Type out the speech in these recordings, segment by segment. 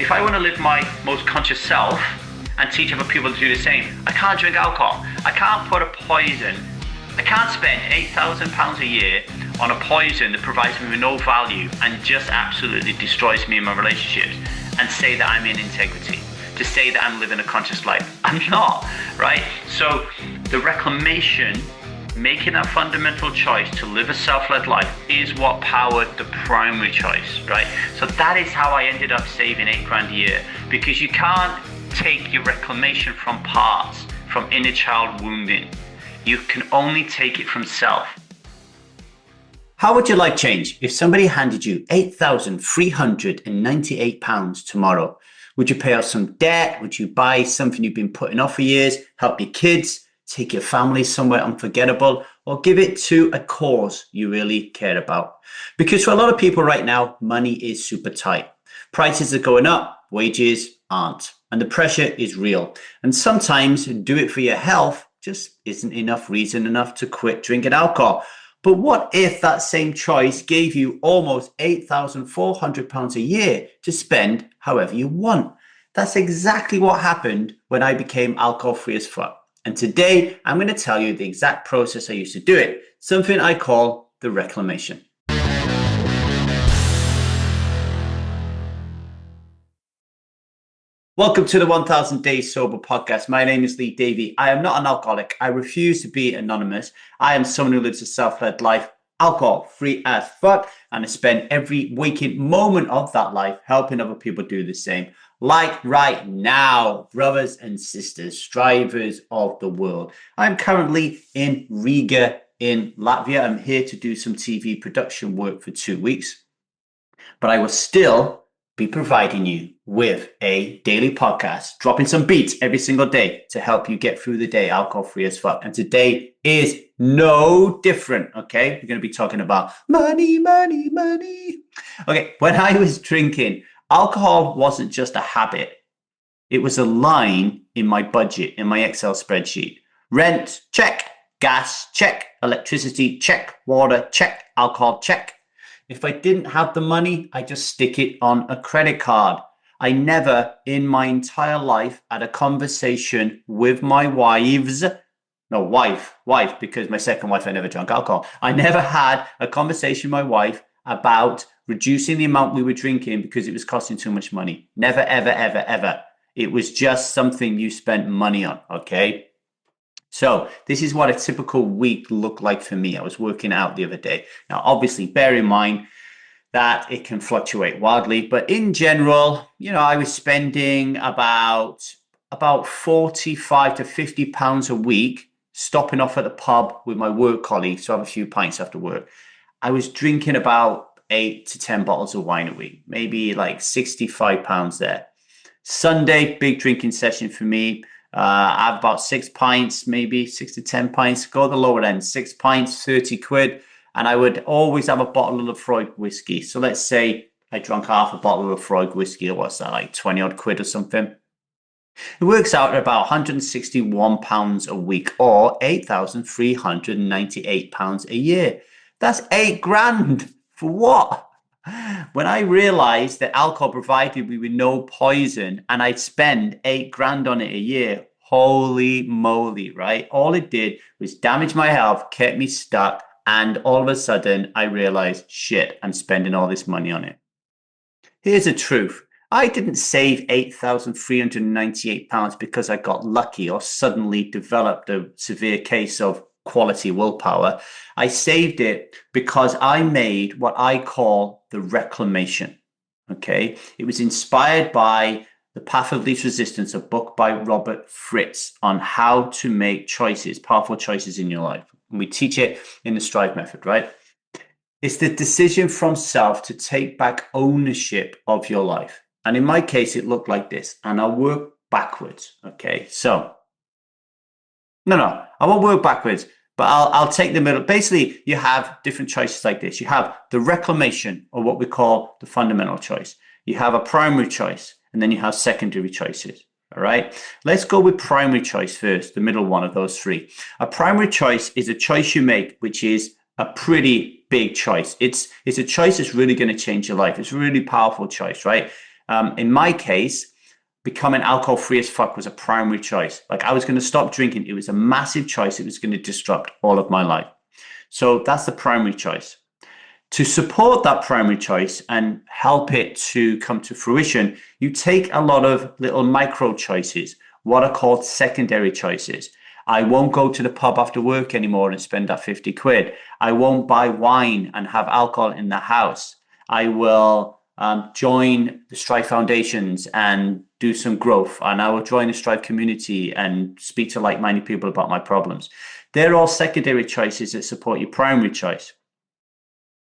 if I want to live my most conscious self and teach other people to do the same, I can't drink alcohol. I can't put a poison. I can't spend £8,000 a year on a poison that provides me with no value and just absolutely destroys me in my relationships and say that I'm in integrity, to say that I'm living a conscious life. I'm not, right? So the reclamation, making that fundamental choice to live a self-led life, is what powered the primary choice, right? So that is how I ended up saving £8,000 a year, because you can't take your reclamation from parts, from inner child wounding. You can only take it from self. How would your life change if somebody handed you £8,398 tomorrow? Would you pay off some debt? Would you buy something you've been putting off for years, help your kids, take your family somewhere unforgettable, or give it to a cause you really care about? Because for a lot of people right now, money is super tight. Prices are going up, wages aren't, and the pressure is real. And sometimes do it for your health just isn't enough reason enough to quit drinking alcohol. But what if that same choice gave you almost £8,400 a year to spend however you want? That's exactly what happened when I became alcohol free as fuck. And today I'm going to tell you the exact process I used to do it, something I call the reclamation. Welcome to the 1000 Days Sober podcast. My name is Davy. I am not an alcoholic. I refuse to be anonymous. I am someone who lives a self-led life, alcohol free as fuck, and I spend every waking moment of that life helping other people do the same. Like right now, brothers and sisters, strivers of the world. I'm currently in Riga in Latvia. I'm here to do some TV production work for 2 weeks, but I will still be providing you with a daily podcast, dropping some beats every single day to help you get through the day alcohol free as fuck. And today is no different, okay? We're going to be talking about money, money, money. Okay, when I was drinking, alcohol wasn't just a habit. It was a line in my budget, in my Excel spreadsheet. Rent, check. Gas, check. Electricity, check. Water, check. Alcohol, check. If I didn't have the money, I just stick it on a credit card. I never in my entire life had a conversation with my wife, because my second wife, I never drank alcohol. I never had a conversation with my wife about reducing the amount we were drinking because it was costing too much money. Never, ever, ever, ever. It was just something you spent money on, okay? So this is what a typical week looked like for me. I was working out the other day. Now, obviously, bear in mind that it can fluctuate wildly, but in general, I was spending about 45 to 50 pounds a week, stopping off at the pub with my work colleagues to have a few pints after work. I was drinking about 8 to 10 bottles of wine a week, maybe like 65 pounds there. Sunday, big drinking session for me. I have about 6 pints, maybe 6 to 10 pints, go to the lower end, 6 pints, 30 quid. And I would always have a bottle of Lefroy whiskey. So let's say I drank half a bottle of Lefroy whiskey. What's that, like 20 odd quid or something? It works out at about £161 a week or £8,398 a year. That's £8,000 for what? When I realized that alcohol provided me with no poison and I'd spend £8,000 on it a year, holy moly, right? All it did was damage my health, kept me stuck, and all of a sudden I realized, shit, I'm spending all this money on it. Here's the truth. I didn't save £8,398 because I got lucky or suddenly developed a severe case of quality willpower. I saved it because I made what I call the reclamation. Okay. It was inspired by The Path of Least Resistance, a book by Robert Fritz on how to make choices, powerful choices in your life. And we teach it in the Strive method, right? It's the decision from self to take back ownership of your life. And in my case, it looked like this. And I'll work backwards. Okay. So, I won't work backwards. But I'll take the middle. Basically, you have different choices like this. You have the reclamation, or what we call the fundamental choice. You have a primary choice, and then you have secondary choices. All right. Let's go with primary choice first, the middle one of those three. A primary choice is a choice you make, which is a pretty big choice. It's a choice that's really going to change your life. It's a really powerful choice, right? In my case, becoming alcohol free as fuck was a primary choice. Like I was going to stop drinking. It was a massive choice. It was going to disrupt all of my life. So that's the primary choice. To support that primary choice and help it to come to fruition, you take a lot of little micro choices, what are called secondary choices. I won't go to the pub after work anymore and spend that 50 quid. I won't buy wine and have alcohol in the house. I will join the Strive Foundations and do some growth. And I will join the Strive community and speak to like-minded people about my problems. They're all secondary choices that support your primary choice.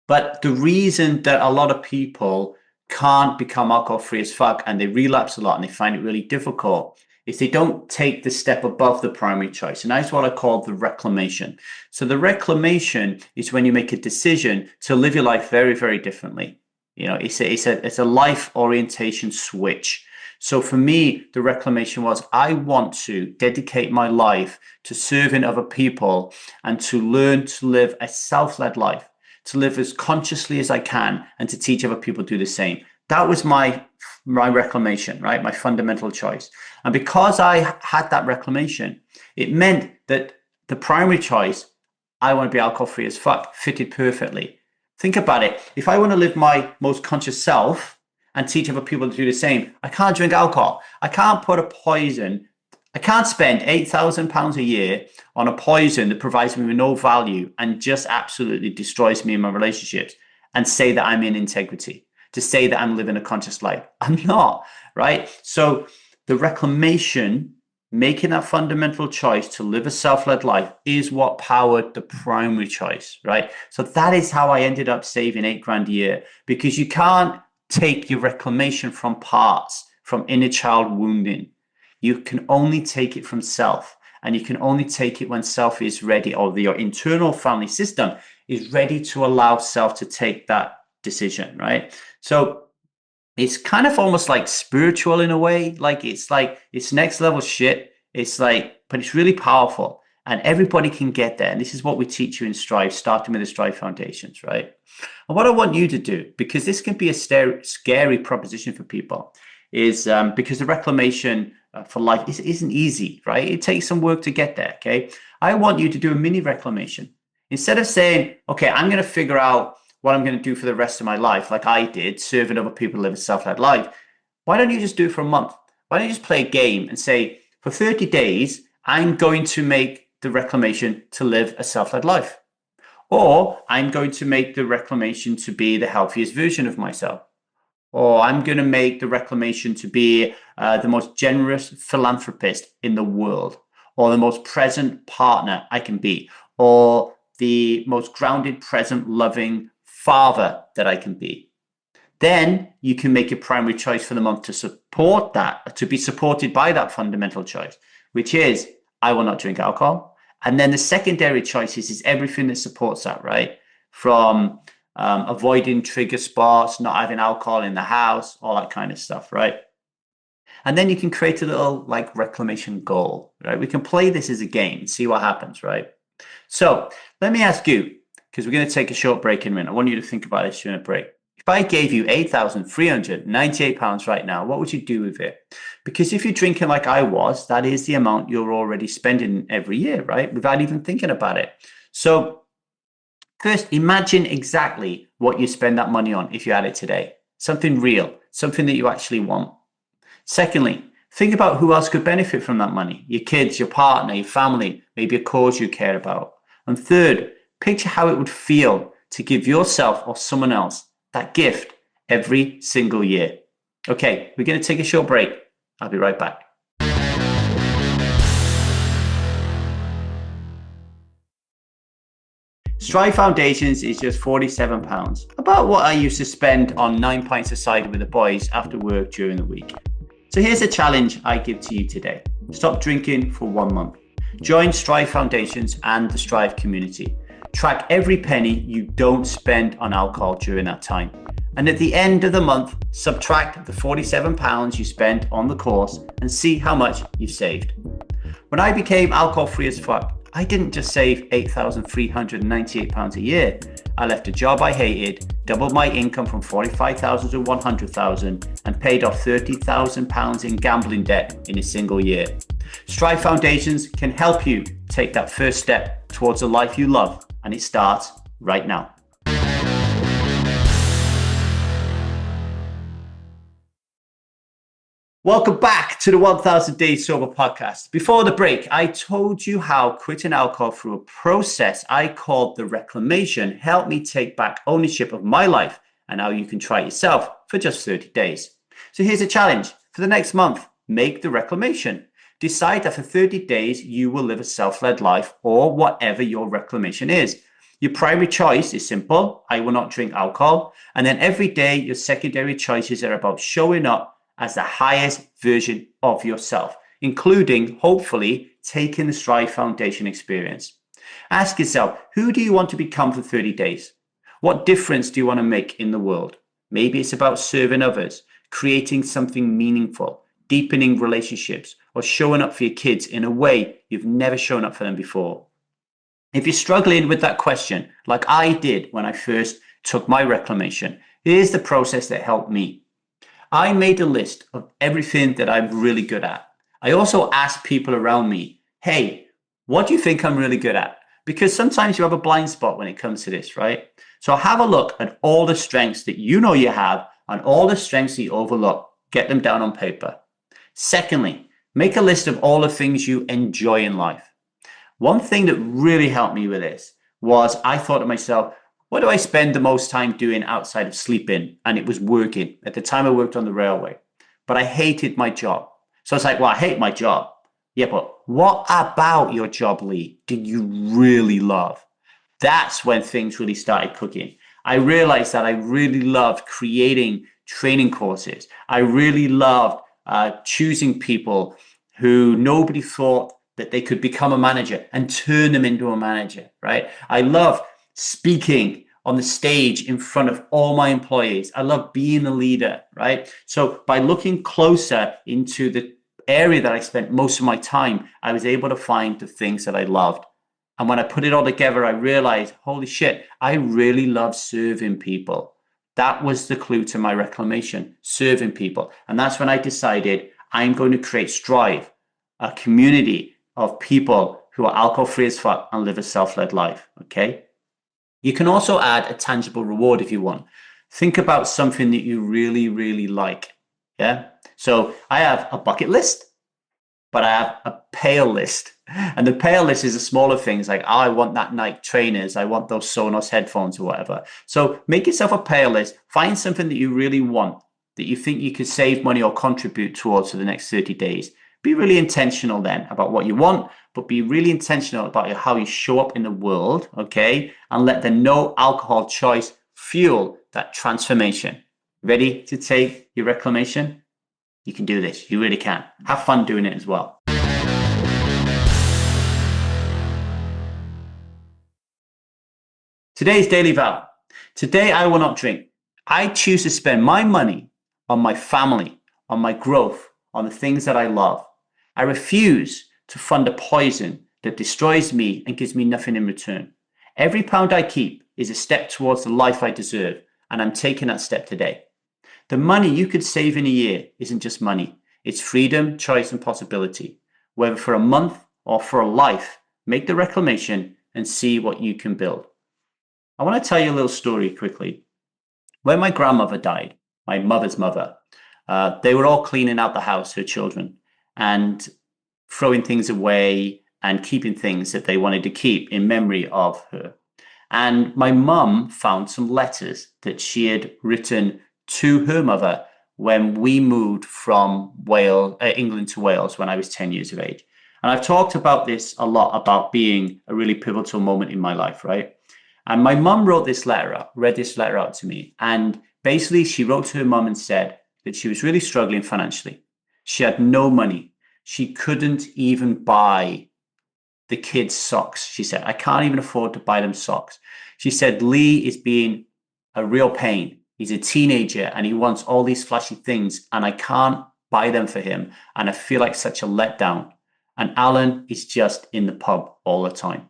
But the reason that a lot of people can't become alcohol free as fuck and they relapse a lot and they find it really difficult is they don't take the step above the primary choice. And that's what I call the reclamation. So the reclamation is when you make a decision to live your life very, very differently. You know, it's a life orientation switch. So for me, the reclamation was I want to dedicate my life to serving other people and to learn to live a self-led life, to live as consciously as I can and to teach other people to do the same. That was my reclamation, right? My fundamental choice. And because I had that reclamation, it meant that the primary choice, I want to be alcohol free as fuck, fitted perfectly. Think about it. If I want to live my most conscious self and teach other people to do the same, I can't drink alcohol. I can't put a poison. I can't spend £8,000 a year on a poison that provides me with no value and just absolutely destroys me in my relationships and say that I'm in integrity, to say that I'm living a conscious life. I'm not, right? So the reclamation, making that fundamental choice to live a self-led life is what powered the primary choice, right? So that is how I ended up saving £8,000 a year, because you can't take your reclamation from parts, from inner child wounding. You can only take it from self, and you can only take it when self is ready, or your internal family system is ready to allow self to take that decision, right? So it's kind of almost like spiritual in a way. Like it's next level shit. But it's really powerful and everybody can get there. And this is what we teach you in Strive, starting with the Strive Foundations, right? And what I want you to do, because this can be a scary proposition for people, is because the reclamation for life isn't easy, right? It takes some work to get there, okay? I want you to do a mini reclamation. Instead of saying, okay, I'm going to figure out what I'm going to do for the rest of my life, like I did, serving other people to live a self-led life, why don't you just do it for a month? Why don't you just play a game and say, for 30 days, I'm going to make the reclamation to live a self-led life. Or I'm going to make the reclamation to be the healthiest version of myself. Or I'm going to make the reclamation to be the most generous philanthropist in the world. Or the most present partner I can be. Or the most grounded, present, loving father that I can be. Then you can make your primary choice for the month to support that, to be supported by that fundamental choice, which is, I will not drink alcohol. And then the secondary choices is everything that supports that, right? From avoiding trigger spots, not having alcohol in the house, all that kind of stuff, right? And then you can create a little like reclamation goal, right? We can play this as a game and see what happens, right? So let me ask you, because we're going to take a short break in a minute. I want you to think about this during a break. If I gave you £8,398 right now, what would you do with it? Because if you're drinking like I was, that is the amount you're already spending every year, right? Without even thinking about it. So first, imagine exactly what you spend that money on if you had it today. Something real, something that you actually want. Secondly, think about who else could benefit from that money. Your kids, your partner, your family, maybe a cause you care about. And third, picture how it would feel to give yourself or someone else that gift every single year. Okay, we're going to take a short break. I'll be right back. Strive Foundations is just £47, about what I used to spend on 9 pints of cider with the boys after work during the week. So here's a challenge I give to you today. Stop drinking for 1 month. Join Strive Foundations and the Strive community. Track every penny you don't spend on alcohol during that time. And at the end of the month, subtract the £47 you spent on the course and see how much you've saved. When I became alcohol free as fuck, I didn't just save £8,398 a year. I left a job I hated, doubled my income from 45,000 to 100,000, and paid off 30,000 pounds in gambling debt in a single year. Strive Foundations can help you take that first step towards a life you love, and it starts right now. Welcome back to the 1000 Days Sober podcast. Before the break, I told you how quitting alcohol through a process I called the Reclamation helped me take back ownership of my life, and how you can try it yourself for just 30 days. So here's a challenge. For the next month, make the Reclamation. Decide that for 30 days, you will live a self-led life, or whatever your reclamation is. Your primary choice is simple. I will not drink alcohol. And then every day, your secondary choices are about showing up as the highest version of yourself, including, hopefully, taking the Strive Foundation experience. Ask yourself, who do you want to become for 30 days? What difference do you want to make in the world? Maybe it's about serving others, creating something meaningful, deepening relationships, or showing up for your kids in a way you've never shown up for them before. If you're struggling with that question, like I did when I first took my reclamation, here's the process that helped me. I made a list of everything that I'm really good at. I also asked people around me, hey, what do you think I'm really good at? Because sometimes you have a blind spot when it comes to this, right? So have a look at all the strengths that you know you have and all the strengths that you overlook. Get them down on paper. Secondly, make a list of all the things you enjoy in life. One thing that really helped me with this was I thought to myself, what do I spend the most time doing outside of sleeping? And it was working. At the time I worked on the railway, but I hated my job. So I was like, well, I hate my job. Yeah, but what about your job, Lee, did you really love? That's when things really started cooking. I realized that I really loved creating training courses. I really loved choosing people who nobody thought that they could become a manager and turn them into a manager, right? I love speaking on the stage in front of all my employees. I love being a leader, right? So by looking closer into the area that I spent most of my time, I was able to find the things that I loved. And when I put it all together, I realized, holy shit, I really love serving people. That was the clue to my reclamation, serving people. And that's when I decided I'm going to create Strive, a community of people who are alcohol-free as fuck and live a self-led life, okay? You can also add a tangible reward if you want. Think about something that you really, really like. Yeah. So I have a bucket list, but I have a pail list. And the pail list is the smaller things like, oh, I want that Nike trainers. I want those Sonos headphones or whatever. So make yourself a pail list. Find something that you really want, that you think you could save money or contribute towards for the next 30 days. Be really intentional then about what you want, but be really intentional about how you show up in the world, okay? And let the no alcohol choice fuel that transformation. Ready to take your reclamation? You can do this. You really can. Have fun doing it as well. Today's daily vow. Today I will not drink. I choose to spend my money on my family, on my growth, on the things that I love. I refuse to fund a poison that destroys me and gives me nothing in return. Every pound I keep is a step towards the life I deserve, and I'm taking that step today. The money you could save in a year isn't just money. It's freedom, choice, and possibility. Whether for a month or for a life, make the reclamation and see what you can build. I want to tell you a little story quickly. When my grandmother died, my mother's mother, they were all cleaning out the house, her children, and throwing things away and keeping things that they wanted to keep in memory of her. And my mum found some letters that she had written to her mother when we moved from England to Wales when I was 10 years of age. And I've talked about this a lot, about being a really pivotal moment in my life, right? And my mum read this letter out to me. And basically she wrote to her mum and said that she was really struggling financially. She had no money. She couldn't even buy the kids socks. She said, I can't even afford to buy them socks. She said, Lee is being a real pain. He's a teenager and he wants all these flashy things and I can't buy them for him. And I feel like such a letdown. And Alan is just in the pub all the time.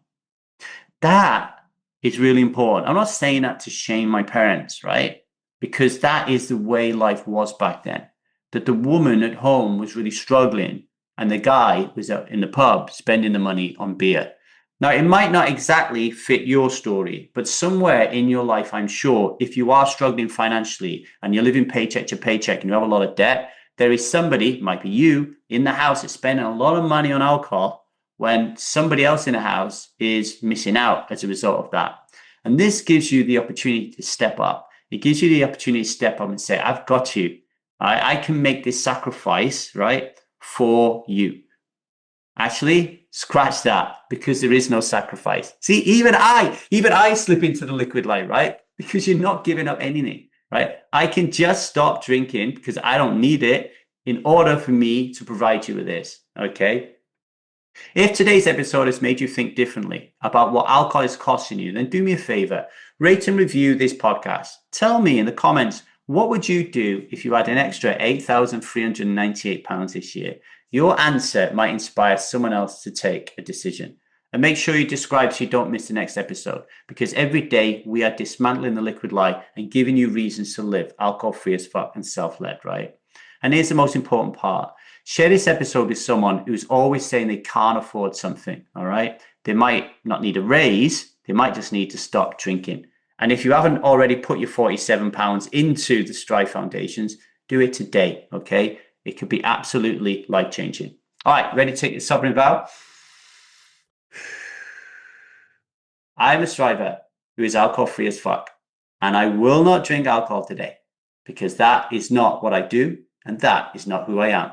That is really important. I'm not saying that to shame my parents, right? Because that is the way life was back then. That the woman at home was really struggling and the guy was out in the pub spending the money on beer. Now, it might not exactly fit your story, but somewhere in your life, I'm sure, if you are struggling financially and you're living paycheck to paycheck and you have a lot of debt, there is somebody, might be you, in the house that's spending a lot of money on alcohol when somebody else in the house is missing out as a result of that. And this gives you the opportunity to step up. It gives you the opportunity to step up and say, I've got you. I can make this sacrifice, right, for you. Actually, scratch that, because there is no sacrifice. See, even I slip into the liquid light, right? Because you're not giving up anything, right? I can just stop drinking because I don't need it in order for me to provide you with this, okay? If today's episode has made you think differently about what alcohol is costing you, then do me a favor, rate and review this podcast. Tell me in the comments, what would you do if you had an extra £8,398 this year? Your answer might inspire someone else to take a decision. And make sure you subscribe so you don't miss the next episode, because every day we are dismantling the liquid lie and giving you reasons to live alcohol-free as fuck and self-led, right? And here's the most important part. Share this episode with someone who's always saying they can't afford something, all right? They might not need a raise. They might just need to stop drinking. And if you haven't already put your £47 into the Strive Foundations, do it today, okay? It could be absolutely life-changing. All right, ready to take the sovereign vow? I'm a striver who is alcohol-free as fuck, and I will not drink alcohol today, because that is not what I do, and that is not who I am.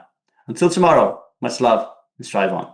Until tomorrow, much love and strive on.